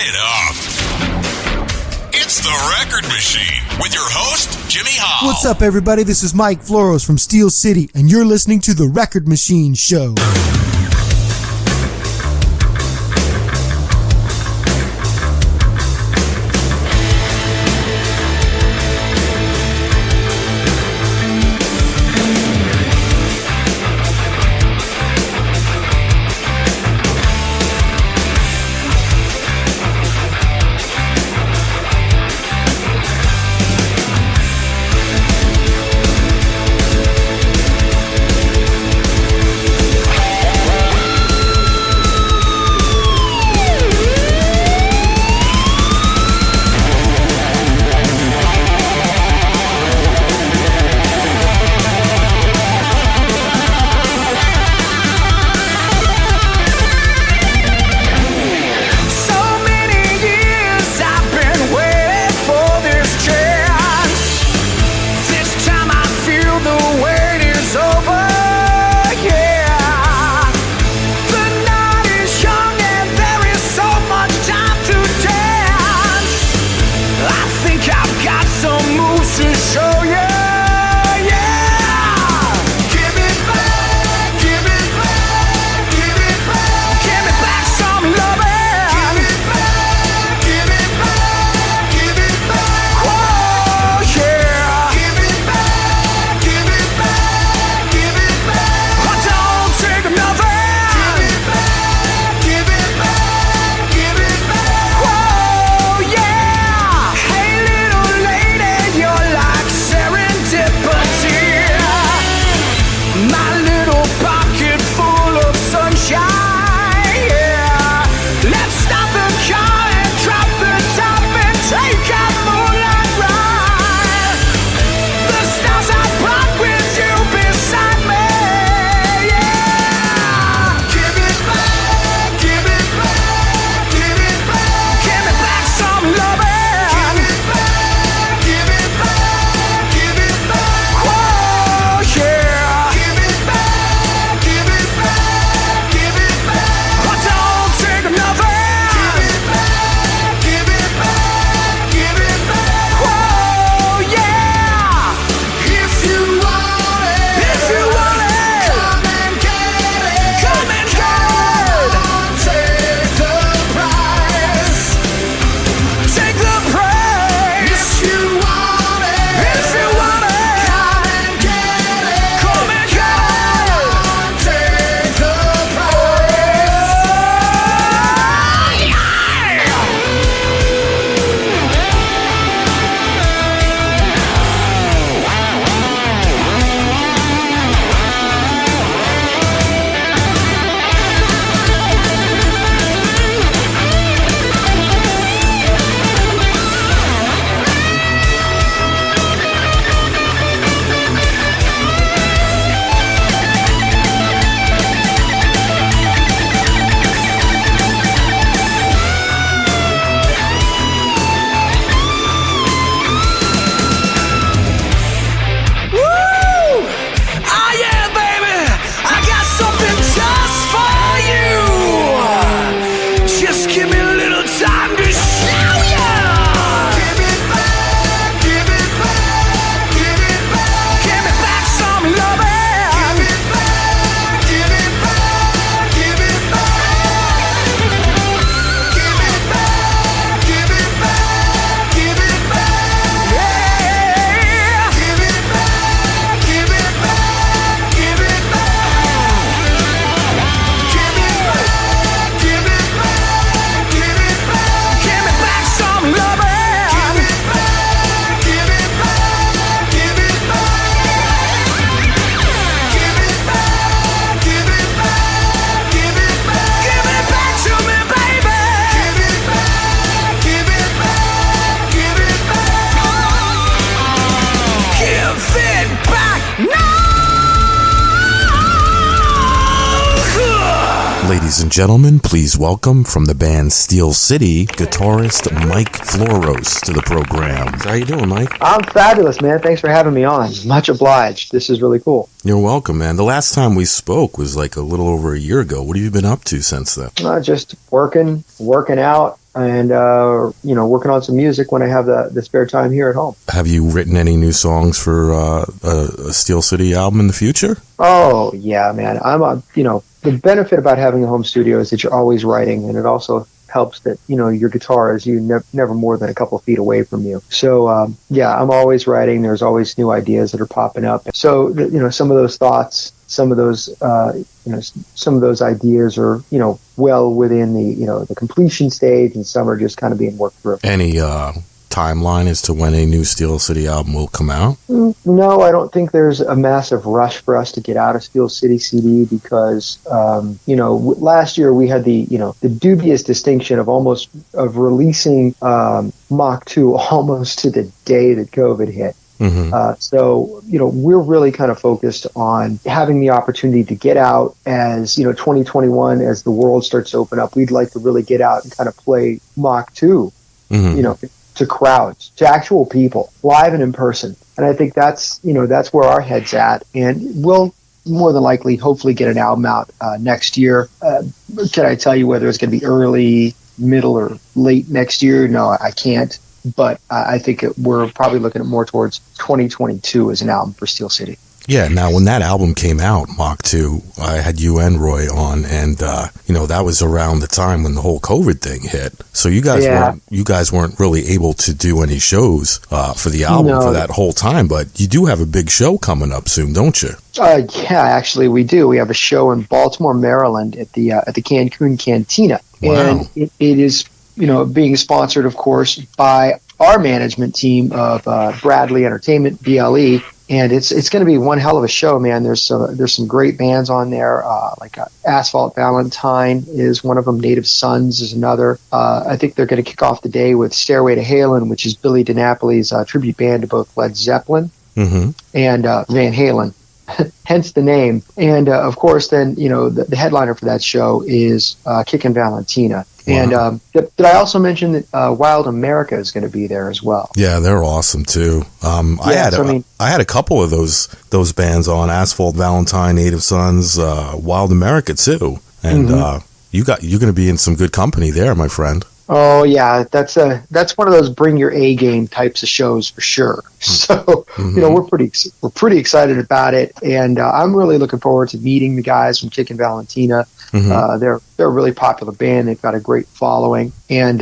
it up. It's the Record Machine with your host, Jimmy Hall. What's up, everybody? This is Mike Floros from SteelCity, and you're listening to the Record Machine Show. Ladies and gentlemen, please welcome from the band SteelCity, guitarist Mike Floros to the program. How you doing, Mike? I'm fabulous, man. Thanks for having me on. Much obliged. This is really cool. You're welcome, man. The last time we spoke was like a little over a year ago. What have you been up to since then? Just working out, and working on some music when I have the spare time here at home. Have you written any new songs for a SteelCity album in the future? Oh yeah, man. The benefit about having a home studio is that you're always writing, and it also helps that your guitar is never more than a couple of feet away from you. So I'm always writing. There's always new ideas that are popping up. So some of those thoughts, some of those ideas are well within the completion stage, and some are just kind of being worked through. Any timeline as to when a new SteelCity album will come out? No, I don't think there's a massive rush for us to get out of SteelCity CD because, last year we had the dubious distinction of releasing Mach 2 almost to the day that COVID hit. Mm-hmm. So we're really kind of focused on having the opportunity to get out as, 2021, as the world starts to open up. We'd like to really get out and kind of play Mach 2, mm-hmm. To crowds, to actual people, live and in person. And I think that's where our head's at. And we'll more than likely, hopefully, get an album out next year. Can I tell you whether it's going to be early, middle, or late next year? No, I can't. But I think we're probably looking at more towards 2022 as an album for SteelCity. Yeah, now when that album came out, Mach 2, I had you and Roy on, and that was around the time when the whole COVID thing hit. So you guys weren't really able to do any shows for the album for that whole time, but you do have a big show coming up soon, don't you? Yeah, actually we do. We have a show in Baltimore, Maryland at the Cancun Cantina. Wow. And it is being sponsored, of course, by our management team of Bradley Entertainment, BLE. And it's going to be one hell of a show, man. There's some great bands on there, like Asphalt Valentine is one of them. Native Sons is another. I think they're going to kick off the day with Stairway to Halen, which is Billy DiNapoli's tribute band to both Led Zeppelin mm-hmm. and Van Halen, hence the name. And of course, then the headliner for that show is Kickin' Valentina. Wow. And did I also mention that Wild America is going to be there as well? Yeah, they're awesome too. I had a couple of those bands on: Asphalt Valentine, Native Sons, Wild America too. And mm-hmm. you're going to be in some good company there, my friend. Oh yeah, that's one of those bring your A game types of shows for sure. So mm-hmm. we're pretty excited about it, and I'm really looking forward to meeting the guys from Kickin' Valentina. Mm-hmm. They're a really popular band. They've got a great following, and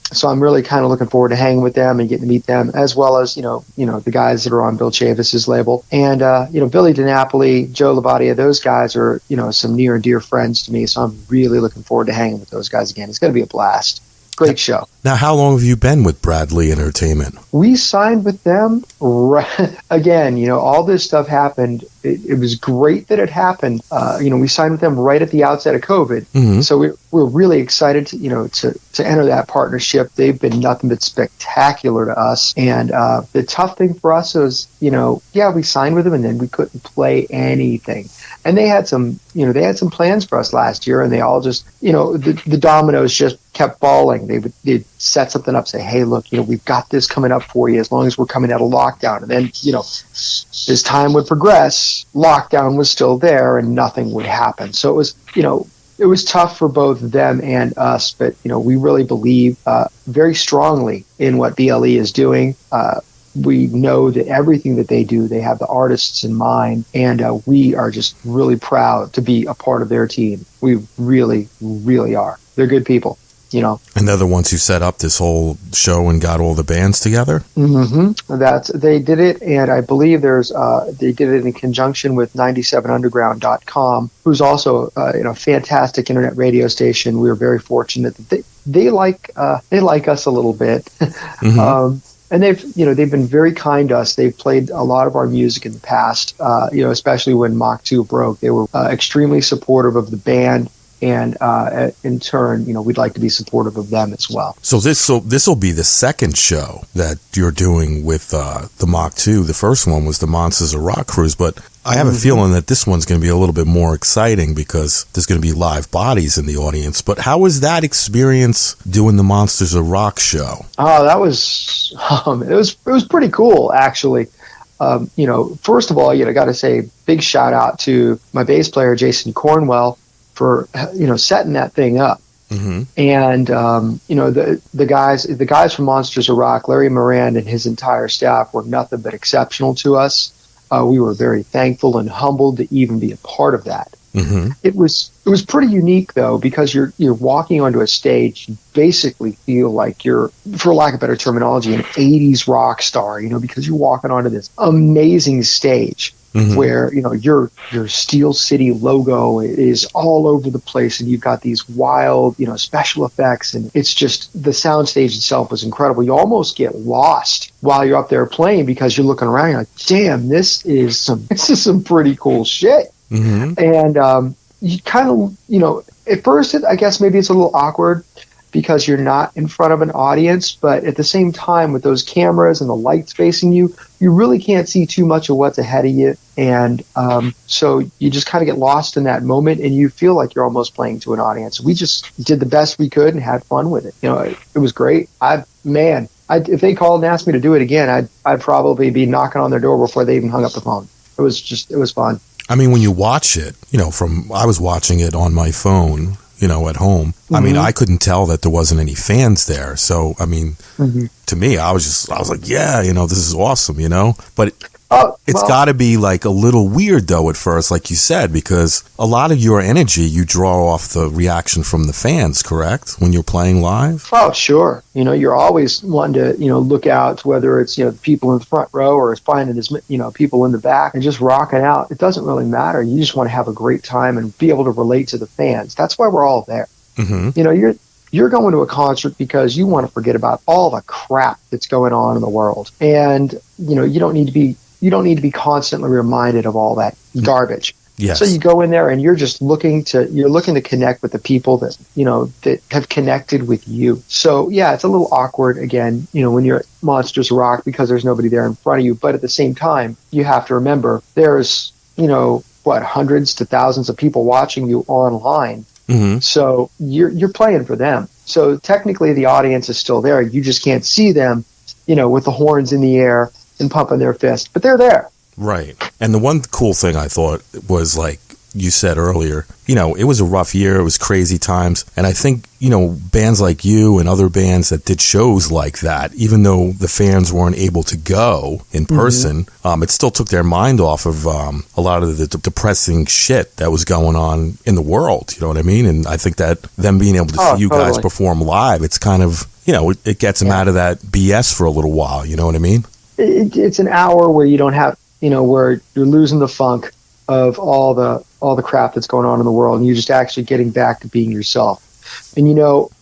so I'm really kind of looking forward to hanging with them and getting to meet them, as well as the guys that are on Bill Chavis's label, and Billy DiNapoli, Joe Lavadia. Those guys are some near and dear friends to me. So I'm really looking forward to hanging with those guys again. It's going to be a blast. Great show. Now, how long have you been with Bradley Entertainment? We signed with them again. All this stuff happened. It was great that it happened. We signed with them right at the outset of COVID. Mm-hmm. So we're really excited to enter that partnership. They've been nothing but spectacular to us. And the tough thing for us was, we signed with them and then we couldn't play anything. And they had some plans for us last year, and they all just, the dominoes just kept falling. They'd set something up, say, hey, look, we've got this coming up for you as long as we're coming out of lockdown. And then, as time would progress, lockdown was still there and nothing would happen. So it was tough for both them and us, but, we really believe very strongly in what BLE is doing. We know that everything that they do, they have the artists in mind, and we are just really proud to be a part of their team. We really, really are. They're good people, And they're the ones who set up this whole show and got all the bands together? Mm-hmm. They did it, and I believe they did it in conjunction with 97underground.com, who's also a fantastic internet radio station. We were very fortunate that they like us a little bit. Mm-hmm. And they've been very kind to us. They've played a lot of our music in the past, especially when Mach 2 broke. They were extremely supportive of the band, and in turn, we'd like to be supportive of them as well. So this will be the second show that you're doing with the Mach 2. The first one was the Monsters of Rock cruise, but I have a feeling that this one's going to be a little bit more exciting because there's going to be live bodies in the audience. But how was that experience doing the Monsters of Rock show? Oh, that was it was pretty cool, actually. First of all, I got to say big shout out to my bass player Jason Cornwell for setting that thing up. And the guys from Monsters of Rock, Larry Moran and his entire staff were nothing but exceptional to us. We were very thankful and humbled to even be a part of that. It was pretty unique though, because you're walking onto a stage, you basically feel like you're, for lack of better terminology, an 80s rock star, because you're walking onto this amazing stage where, your SteelCity logo is all over the place, and you've got these wild, special effects, and it's just, the sound stage itself was incredible. You almost get lost while you're up there playing because you're looking around, you're like, damn, this is some pretty cool shit. And you kind of, at first, I guess maybe it's a little awkward because you're not in front of an audience, but at the same time, with those cameras and the lights facing you, you really can't see too much of what's ahead of you. And so you just kind of get lost in that moment, and you feel like you're almost playing to an audience. We just did the best we could and had fun with it. It was great. If they called and asked me to do it again, I'd probably be knocking on their door before they even hung up the phone. It was fun. I mean, when you watch it, I was watching it on my phone, at home. I mean, I couldn't tell that there wasn't any fans there. So, I mean, to me, I was like, yeah, this is awesome, but it's got to be like a little weird though at first, like you said, because a lot of your energy you draw off the reaction from the fans, correct? When you're playing live? Oh, sure. You're always wanting to, look out, whether it's, people in the front row or it's finding this, people in the back and just rocking out. It doesn't really matter. You just want to have a great time and be able to relate to the fans. That's why we're all there. You're going to a concert because you want to forget about all the crap that's going on in the world. And, you don't need to be constantly reminded of all that garbage. Yes. So you go in there and you're just looking to connect with the people that, that have connected with you. So yeah, it's a little awkward again, when you're at Monsters of Rock because there's nobody there in front of you. But at the same time, you have to remember there's, hundreds to thousands of people watching you online. So you're playing for them. So technically the audience is still there. You just can't see them, with the horns in the air and pumping their fist, but they're there. Right. And the one cool thing I thought was, like you said earlier, it was a rough year. It was crazy times. And I think, bands like you and other bands that did shows like that, even though the fans weren't able to go in person, it still took their mind off of a lot of the depressing shit that was going on in the world. You know what I mean? And I think that them being able to see you guys perform live, it's kind of, it gets them out of that BS for a little while. You know what I mean? It's an hour where you don't have, where you're losing the funk of all the crap that's going on in the world, and you're just actually getting back to being yourself. And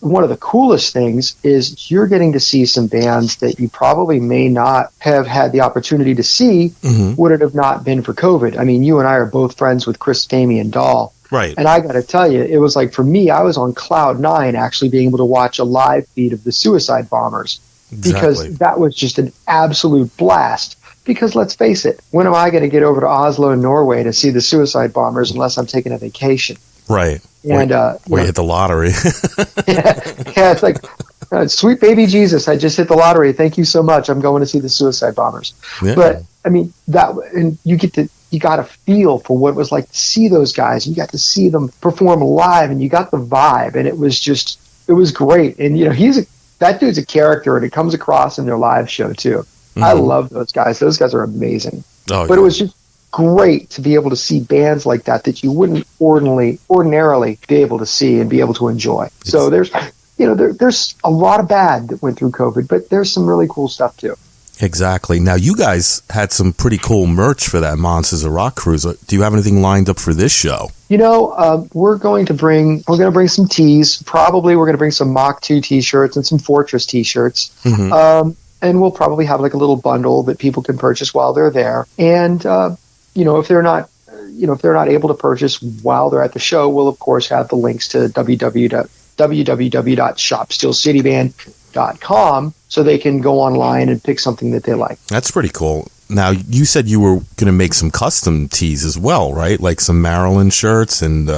one of the coolest things is you're getting to see some bands that you probably may not have had the opportunity to see would it have not been for COVID. I mean, you and I are both friends with Chris Stamey and Dahl. Right. And I got to tell you, it was like, for me, I was on cloud 9 actually being able to watch a live feed of the Suicide Bombers. Exactly. Because that was just an absolute blast. Because let's face it, when am I going to get over to Oslo, Norway to see the Suicide Bombers unless I'm taking a vacation? Right. And or you hit the lottery. yeah, it's like, sweet baby Jesus, I just hit the lottery. Thank you so much. I'm going to see the Suicide Bombers. Yeah. But I mean, and you got a feel for what it was like to see those guys. You got to see them perform live, and you got the vibe, and it was great. And that dude's a character, and it comes across in their live show too. I love those guys. Those guys are amazing. But it was just great to be able to see bands like that you wouldn't ordinarily be able to see and be able to enjoy. So there's a lot of bad that went through COVID, but there's some really cool stuff too. Exactly. Now, you guys had some pretty cool merch for that Monsters of Rock cruise. Do you have anything lined up for this show? We're going to bring some tees. Probably we're going to bring some Mach 2 t-shirts and some Fortress t-shirts. And we'll probably have like a little bundle that people can purchase while they're there. And, if they're not able to purchase while they're at the show, we'll of course have the links to www.shopsteelcityband.com so they can go online and pick something that they like. That's pretty cool. Now, you said you were going to make some custom tees as well, right? Like some Maryland shirts and...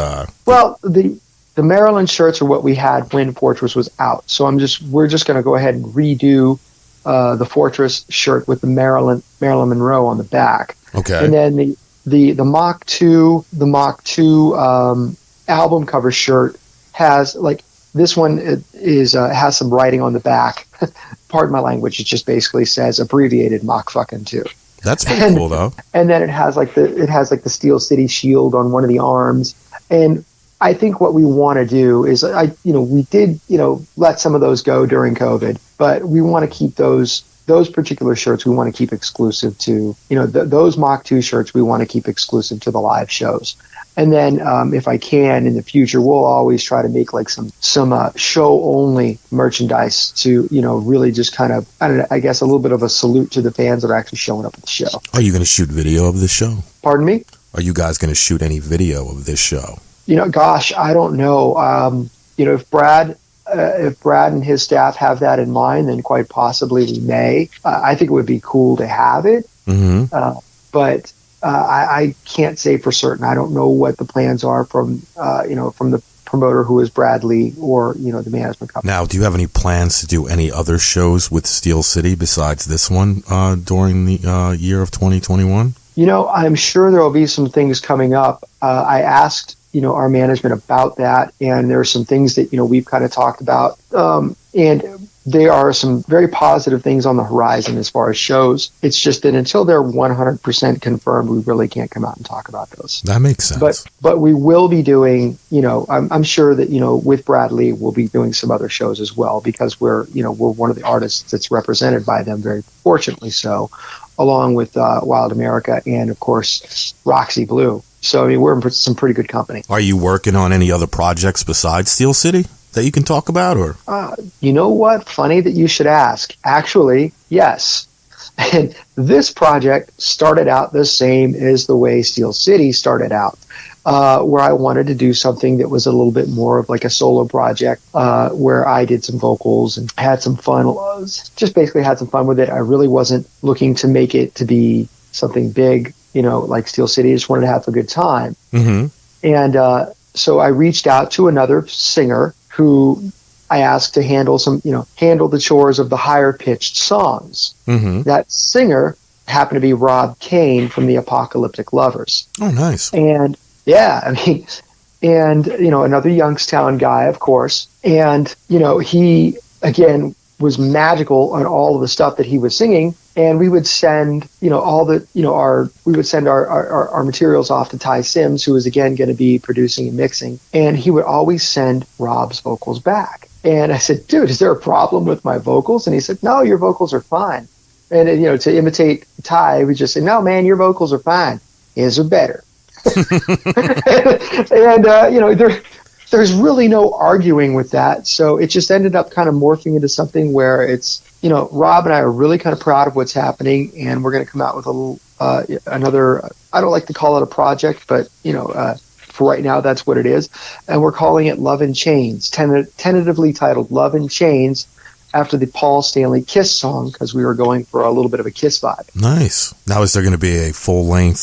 Well, the Maryland shirts are what we had when Fortress was out. So we're just going to go ahead and redo the Fortress shirt with the Marilyn Monroe on the back. Okay. And then the Mach 2 album cover shirt has, like, This one is has some writing on the back. Pardon my language. It just basically says abbreviated Mach fucking 2. That's pretty cool, though. And then it has like the SteelCity shield on one of the arms. And I think what we want to do is, we did, let some of those go during COVID, but we want to keep those particular shirts. We want to keep exclusive to, those Mach 2 shirts. We want to keep exclusive to the live shows. And then, if I can in the future, we'll always try to make like some show only merchandise to, really just kind of, I guess a little bit of a salute to the fans that are actually showing up at the show. Are you going to shoot video of this show? Pardon me? Are you guys going to shoot any video of this show? Gosh, I don't know. If Brad and his staff have that in mind, then quite possibly we may. I think it would be cool to have it. Mm-hmm. But I can't say for certain. I don't know what the plans are from the promoter who is Bradley or, the management company. Now, do you have any plans to do any other shows with SteelCity besides this one during the year of 2021? I'm sure there will be some things coming up. I asked, our management about that, and there are some things that, we've kind of talked about. And there are some very positive things on the horizon as far as shows. It's just that until they're 100% confirmed, we really can't come out and talk about those. That makes sense. But we will be doing, I'm sure that, with Bradley, we'll be doing some other shows as well, because we're one of the artists that's represented by them, very fortunately so, along with Wild America and, of course, Roxy Blue. So, we're in some pretty good company. Are you working on any other projects besides SteelCity that you can talk about, or? You know what? Funny that you should ask. Actually, yes. And this project started out the same as the way SteelCity started out, where I wanted to do something that was a little bit more of like a solo project, where I did some vocals and had some fun. Just basically had some fun with it. I really wasn't looking to make it to be something big, like SteelCity. I just wanted to have a good time. Mm-hmm. And so I reached out to another singer who I asked to handle the chores of the higher pitched songs. Mm-hmm. That singer happened to be Rob Kane from the Apocalyptic Lovers. Oh, nice. And yeah, another Youngstown guy, of course. And, he, again, was magical on all of the stuff that he was singing. And we would send, our materials off to Ty Sims, who was again going to be producing and mixing. And he would always send Rob's vocals back. And I said, dude, is there a problem with my vocals? And he said, no, your vocals are fine. And, to imitate Ty, we just say, no, man, your vocals are fine. His are better. And, there's really no arguing with that. So it just ended up kind of morphing into something where it's, Rob and I are really kind of proud of what's happening, and we're going to come out with a little, another, I don't like to call it a project, but, for right now, that's what it is. And we're calling it Love in Chains, tentatively titled Love in Chains, after the Paul Stanley Kiss song, because we were going for a little bit of a Kiss vibe. Nice. Now, is there going to be a full-length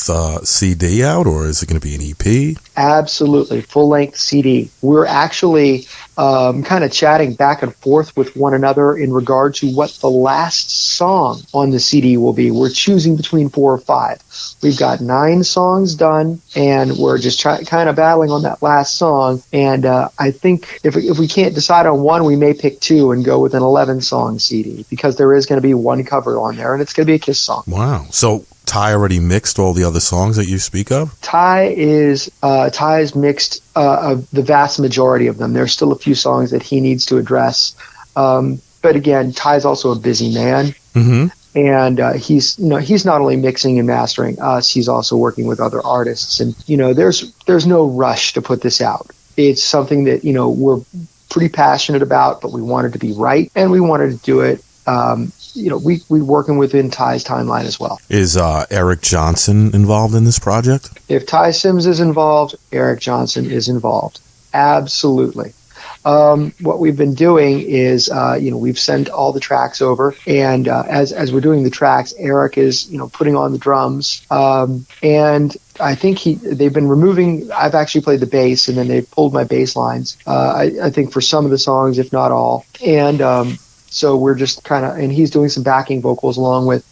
CD out, or is it going to be an EP? Absolutely. Full-length CD. We're actually kind of chatting back and forth with one another in regard to what the last song on the CD will be. We're choosing between 4 or 5. We've got 9 songs done, and we're just kind of battling on that last song. And I think if we can't decide on one, we may pick 2 and go with an 11-song CD, because there is going to be one cover on there, and it's going to be a Kiss song. Wow. So Ty already mixed all the other songs that you speak of? Ty is mixed the vast majority of them. There's still a few songs that he needs to address. But again, Ty's also a busy man. Mm-hmm. And he's not only mixing and mastering us, he's also working with other artists. And, there's no rush to put this out. It's something that, we're pretty passionate about, but we wanted to be right, and we wanted to do it. We working within Ty's timeline as well. Is Eric Johnson involved in this project? If Ty Sims is involved, Eric Johnson is involved. Absolutely. What we've been doing is, we've sent all the tracks over, and as we're doing the tracks, Eric is, putting on the drums, and I think they've been removing. I've actually played the bass, and then they've pulled my bass lines. I think for some of the songs, if not all, and so we're just kind of, and he's doing some backing vocals along with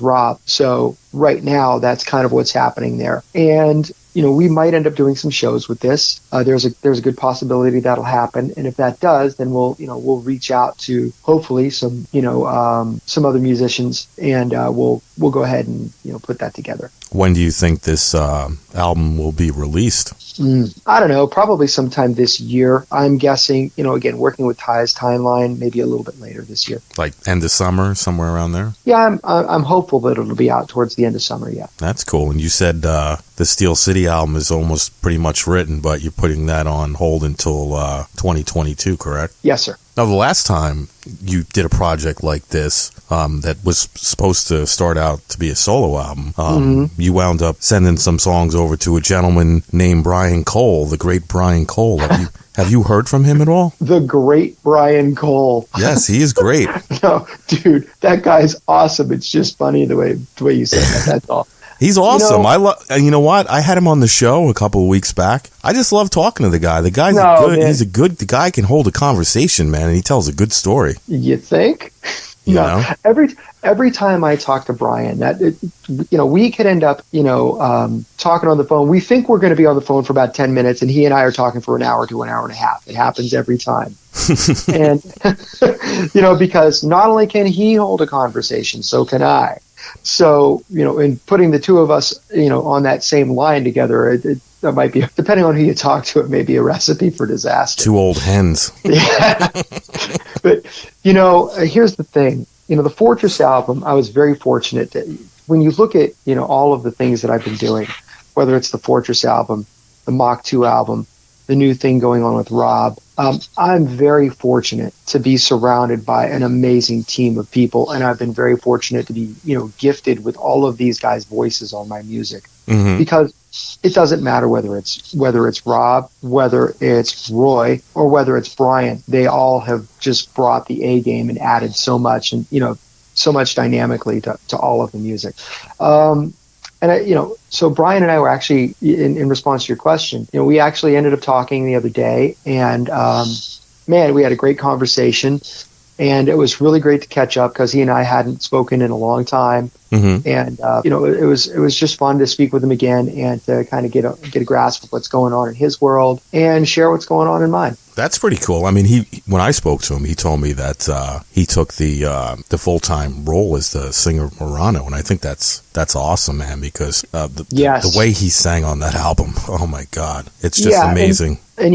Rob. So right now, that's kind of what's happening there, and we might end up doing some shows with this. There's a good possibility that'll happen, and if that does, then we'll reach out to hopefully some some other musicians, and we'll go ahead and put that together. When do you think this album will be released? I don't know, probably sometime this year. I'm guessing, again, working with Ty's timeline, maybe a little bit later this year. Like end of summer, somewhere around there? Yeah, I'm hopeful that it'll be out towards the end of summer, yeah. That's cool. And you said the SteelCity album is almost pretty much written, but you're putting that on hold until 2022, correct? Yes, sir. Now, the last time you did a project like this that was supposed to start out to be a solo album, you wound up sending some songs over to a gentleman named Brian Cole, the great Brian Cole. Have you heard from him at all? The great Brian Cole. Yes, he is great. No, dude, that guy's awesome. It's just funny the way you say that. That's all. He's awesome. You know what? I had him on the show a couple of weeks back. I just love talking to the guy. The guy's good. Man. The guy can hold a conversation, man, and he tells a good story. You think? You know? Every time I talk to Brian, we could end up, talking on the phone. We think we're going to be on the phone for about 10 minutes, and he and I are talking for an hour to an hour and a half. It happens every time. And, because not only can he hold a conversation, so can I. So, in putting the two of us, on that same line together, that might be, depending on who you talk to, it may be a recipe for disaster. Two old hens. Yeah. But, here's the thing. The Fortress album, I was very fortunate that when you look at, all of the things that I've been doing, whether it's the Fortress album, the Mach 2 album, the new thing going on with Rob, I'm very fortunate to be surrounded by an amazing team of people, and I've been very fortunate to be, gifted with all of these guys' voices on my music, because it doesn't matter whether it's Rob, whether it's Roy, or whether it's Brian. They all have just brought the A game and added so much, and so much dynamically to all of the music. And so Brian and I were actually, in response to your question, we actually ended up talking the other day, and man, we had a great conversation, and it was really great to catch up because he and I hadn't spoken in a long time, and it was just fun to speak with him again and to kind of get a grasp of what's going on in his world and share what's going on in mine. That's pretty cool. I mean, when I spoke to him, he told me that he took the full-time role as the singer Morano, and I think that's awesome, man, because the way he sang on that album, oh my God, it's just amazing. And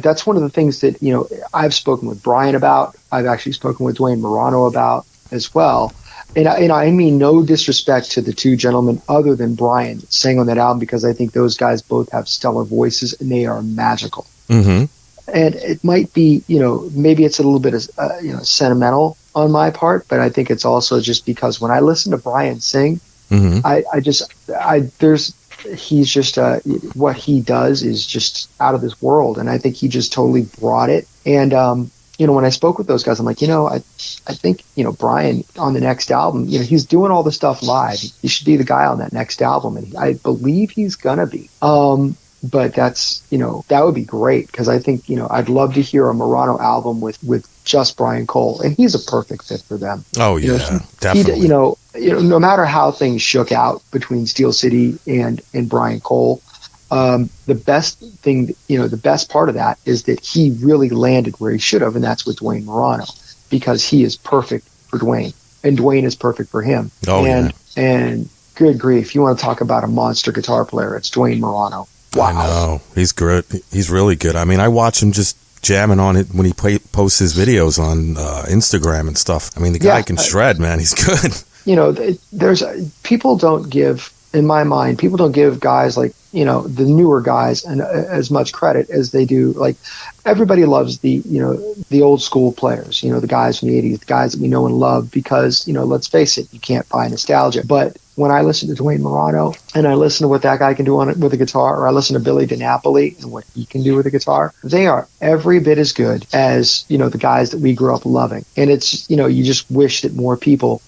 that's one of the things that I've spoken with Brian about. I've actually spoken with Dwayne Morano about as well. And I mean no disrespect to the two gentlemen other than Brian that sang on that album, because I think those guys both have stellar voices and they are magical. Mm-hmm. And it might be, maybe it's a little bit, sentimental on my part, but I think it's also just because when I listen to Brian sing, he's just, what he does is just out of this world. And I think he just totally brought it. And, when I spoke with those guys, I'm like, I think, Brian on the next album, he's doing all the stuff live. He should be the guy on that next album. And I believe he's going to be. But that's, that would be great, because I think, I'd love to hear a Morano album with just Brian Cole, and he's a perfect fit for them. Oh, yeah, definitely. No matter how things shook out between SteelCity and Brian Cole, the best part of that is that he really landed where he should have, and that's with Dwayne Morano, because he is perfect for Dwayne, and Dwayne is perfect for him. Oh, and good grief, you want to talk about a monster guitar player, it's Dwayne Morano. Wow. I know. He's good. He's really good. I mean, I watch him just jamming on it when he posts his videos on Instagram and stuff. I mean, the guy can shred, man. He's good. There's people don't give, in my mind, people don't give guys like, the newer guys and as much credit as they do. Like, everybody loves the old school players, the guys from the 80s, the guys that we know and love, because, let's face it, you can't buy nostalgia. But when I listen to Dwayne Morano and I listen to what that guy can do with a guitar, or I listen to Billy DiNapoli and what he can do with a guitar, they are every bit as good as, the guys that we grew up loving. And it's, you just wish that more people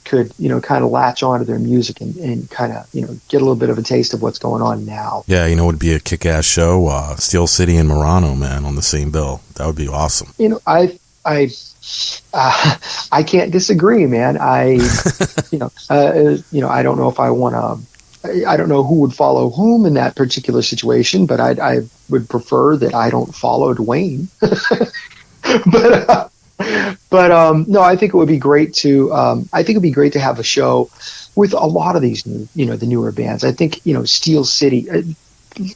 could, kind of latch onto their music and kind of, get a little bit of a taste of what's going on now. Yeah, it would be a kick-ass show. SteelCity and Morano, man, on the same bill. That would be awesome. I can't disagree, man. I don't know if I want to I don't know who would follow whom in that particular situation, but I would prefer that I don't follow Dwayne. but no, I think it would be great to have a show with a lot of these new, the newer bands. I think, Steel City,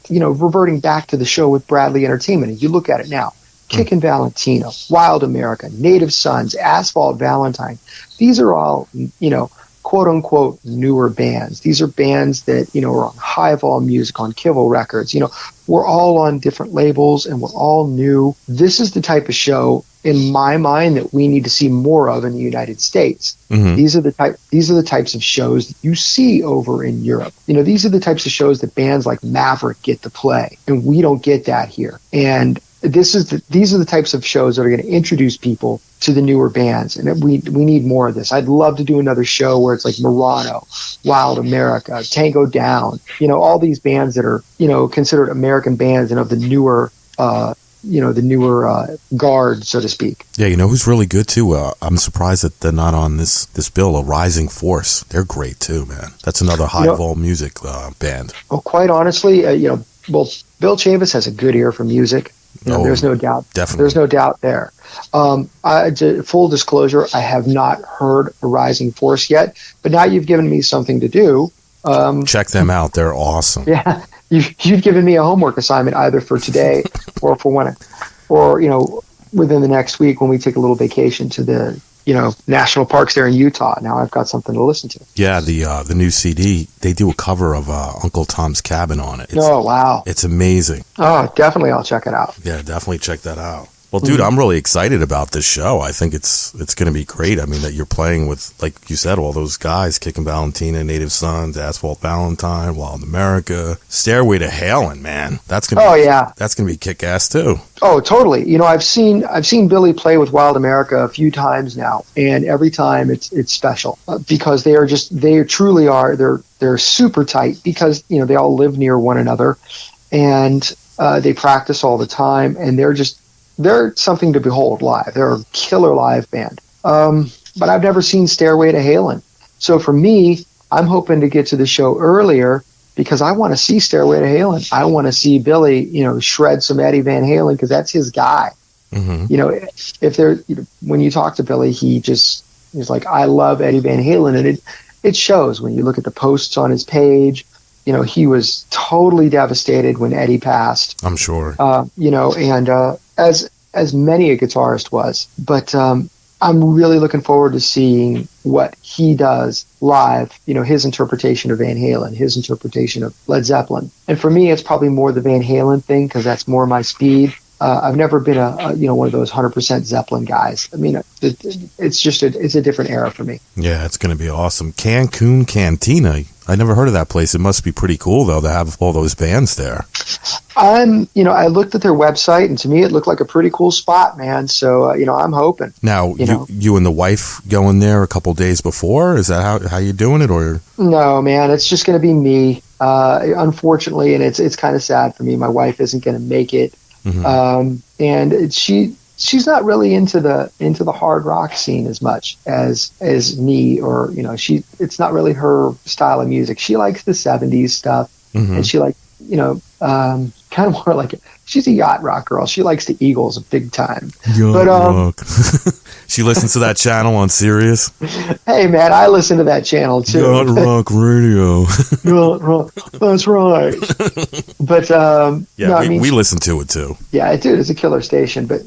reverting back to the show with Bradley Entertainment, and you look at it now, Kickin' Valentino, Wild America, Native Sons, Asphalt Valentine. These are all, quote unquote newer bands. These are bands that, are on High Vol Music, on Kibble Records. We're all on different labels and we're all new. This is the type of show, in my mind, that we need to see more of in the United States. Mm-hmm. These are the types of shows that you see over in Europe. These are the types of shows that bands like Maverick get to play, and we don't get that here. And these are the types of shows that are going to introduce people to the newer bands, and we need more of this. I'd love to do another show where it's like Murano, Wild America, Tango Down, all these bands that are, considered American bands and of the newer, guard, so to speak. Yeah, who's really good too? I'm surprised that they're not on this bill. A Rising Force, they're great too, man. That's another high vol music band. Well, quite honestly, Bill Chavis has a good ear for music. There's no doubt. Definitely. There's no doubt there. Full disclosure, I have not heard a Rising Force yet, but now you've given me something to do. Check them out. They're awesome. Yeah. You've given me a homework assignment either for today or for within the next week when we take a little vacation to the, national parks there in Utah. Now I've got something to listen to. Yeah, the new CD, they do a cover of Uncle Tom's Cabin on it. Oh, wow. It's amazing. Oh, definitely I'll check it out. Yeah, definitely check that out. Well, dude, I'm really excited about this show. I think it's going to be great. I mean, that you're playing with, like you said, all those guys, Kickin' Valentina, Native Sons, Asphalt Valentine, Wild America, Stairway to Halen, man. That's going to be kick-ass too. Oh, totally. I've seen Billy play with Wild America a few times now, and every time it's special because they truly are. They're super tight because, they all live near one another, and they practice all the time, and they're something to behold live. They're a killer live band. But I've never seen Stairway to Halen. So for me, I'm hoping to get to the show earlier because I want to see Stairway to Halen. I want to see Billy, shred some Eddie Van Halen because that's his guy. Mm-hmm. When you talk to Billy, he's like, I love Eddie Van Halen. And it shows when you look at the posts on his page. He was totally devastated when Eddie passed. I'm sure. As many a guitarist was. But I'm really looking forward to seeing what he does live, his interpretation of Van Halen, his interpretation of Led Zeppelin. And for me, it's probably more the Van Halen thing because that's more my speed. I've never been one of those 100% Zeppelin guys. I mean, it's a different era for me. Yeah, it's going to be awesome. Cancun Cantina. I never heard of that place. It must be pretty cool though to have all those bands there. I looked at their website and to me it looked like a pretty cool spot, man. So I'm hoping. Now you and the wife going there a couple days before? Is that how you doing it or? No, man. It's just going to be me. Unfortunately, and it's kind of sad for me. My wife isn't going to make it. Mm-hmm. And she's not really into the hard rock scene as much as me, or it's not really her style of music. She likes the 70s stuff, mm-hmm. and she likes kind of more like she's a yacht rock girl. She likes the Eagles big time. Rock. She listens to that channel on Sirius. Hey man, I listen to that channel too. Yacht Rock Radio. Yacht Rock. That's right. But we listen to it too. Yeah, dude, it's a killer station. But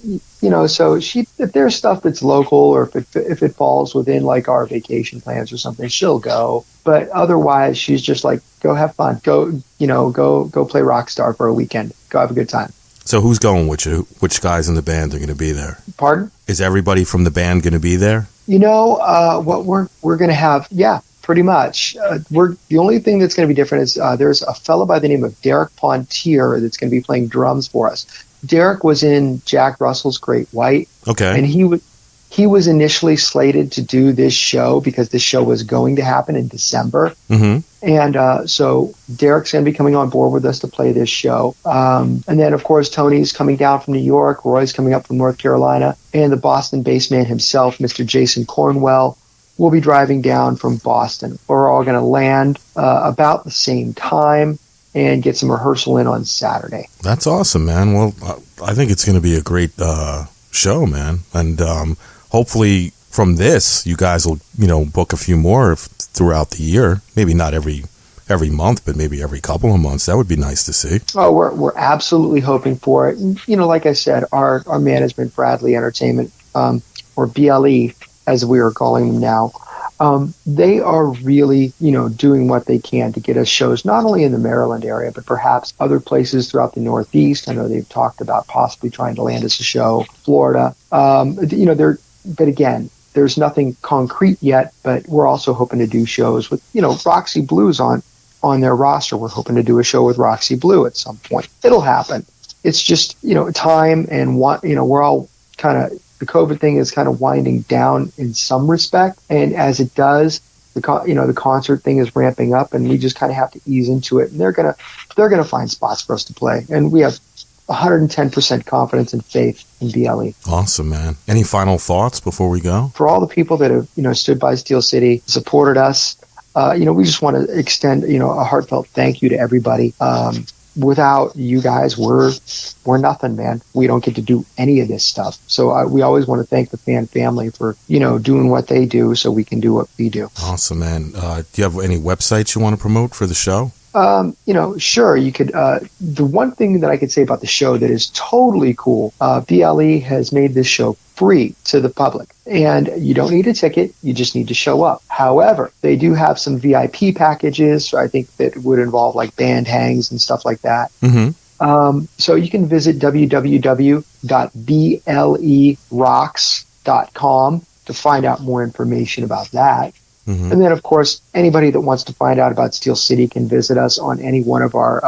so if there's stuff that's local or if it falls within like our vacation plans or something, she'll go. But otherwise, she's just like, go have fun. Go play Rockstar for a weekend. Go have a good time. So who's going with you? Which guys in the band are going to be there? Pardon? Is everybody from the band going to be there? What we're going to have, yeah, pretty much. The only thing that's going to be different is there's a fellow by the name of Derek Pontier that's going to be playing drums for us. Derek was in Jack Russell's Great White. Okay. And he was initially slated to do this show because this show was going to happen in December. Mm-hmm. And so Derek's going to be coming on board with us to play this show. And then, of course, Tony's coming down from New York. Roy's coming up from North Carolina. And the Boston bass man himself, Mr. Jason Cornwell, will be driving down from Boston. We're all going to land about the same time and get some rehearsal in on Saturday. That's awesome, man. Well, I think it's going to be a great show, man. And hopefully from this, you guys will, book a few more throughout the year. Maybe not every month, but maybe every couple of months. That would be nice to see. Oh, we're absolutely hoping for it. And, like I said, our management, Bradley Entertainment, or BLE, as we are calling them now, they are really, doing what they can to get us shows, not only in the Maryland area, but perhaps other places throughout the Northeast. I know they've talked about possibly trying to land us a show, Florida. But again, there's nothing concrete yet, but we're also hoping to do shows with, Roxy Blues on their roster. We're hoping to do a show with Roxy Blue at some point. It'll happen. It's just, time, and we're all kind of, the COVID thing is kind of winding down in some respect. And as it does, the concert thing is ramping up, and we just kind of have to ease into it. And they're going to find spots for us to play. And we have 110% confidence and faith in BLE. Awesome, man. Any final thoughts before we go? For all the people that have, stood by Steel City, supported us, we just want to extend, a heartfelt thank you to everybody. Without you guys, we're nothing, man. We don't get to do any of this stuff. So we always want to thank the fan family for, doing what they do so we can do what we do. Awesome, man. Do you have any websites you want to promote for the show? Sure. You could, the one thing that I could say about the show that is totally cool, BLE has made this show free to the public, and you don't need a ticket. You just need to show up. However, they do have some VIP packages. I think that would involve like band hangs and stuff like that. Mm-hmm. So you can visit www.blerocks.com to find out more information about that. Mm-hmm. And then, of course, anybody that wants to find out about Steel City can visit us on any one of our,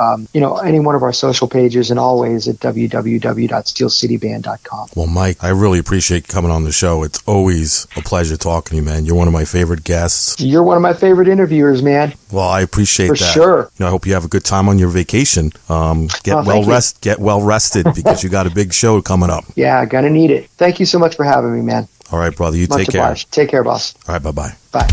any one of our social pages, and always at www.steelcityband.com. Well, Mike, I really appreciate coming on the show. It's always a pleasure talking to you, man. You're one of my favorite guests. You're one of my favorite interviewers, man. Well, I appreciate that. For sure. I hope you have a good time on your vacation. Get well rested because you got a big show coming up. Yeah, gonna need it. Thank you so much for having me, man. All right, brother. You Much take care. Obliged. Take care, boss. All right, bye-bye. Bye.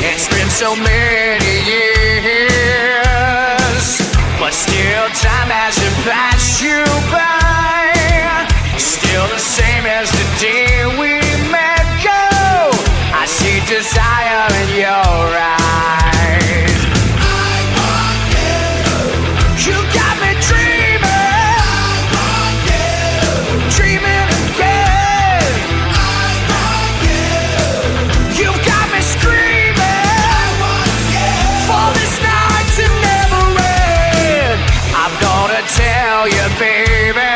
It's been so many years, but still time hasn't passed you by. Still the same as the day we met. Go, I see desire in your eyes. I want you. You got me dreaming. I want you. Dreaming again. I want you. You've got me screaming. I want you. For this night to never end. I'm gonna tell you, baby.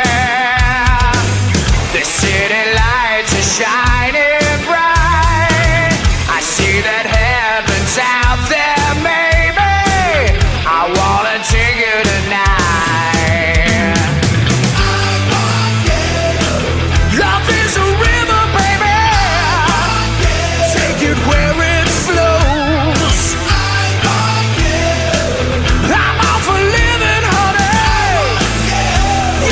The city lights are shining bright. I see that heaven's out there, maybe. I wanna take you tonight. I want you. Love is a river, baby. I want you. Take it where it flows. I want you. I'm out for living, honey. I want you.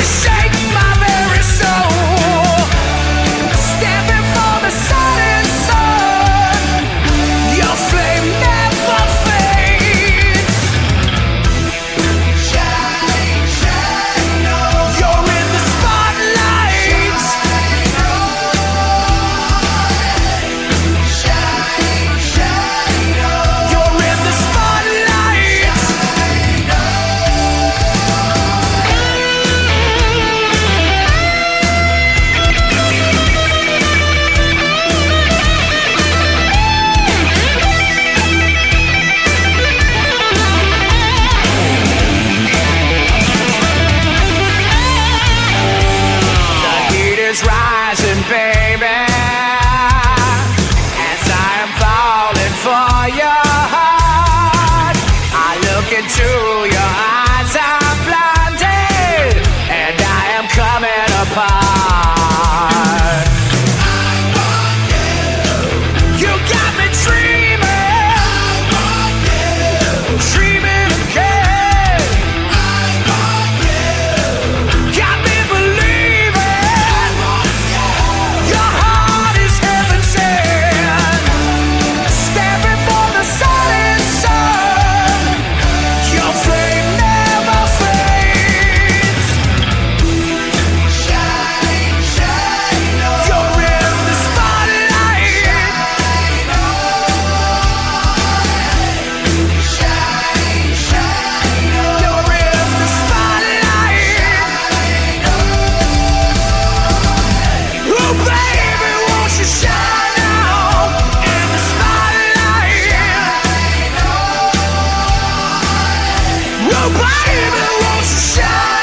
Nobody even wants to shine.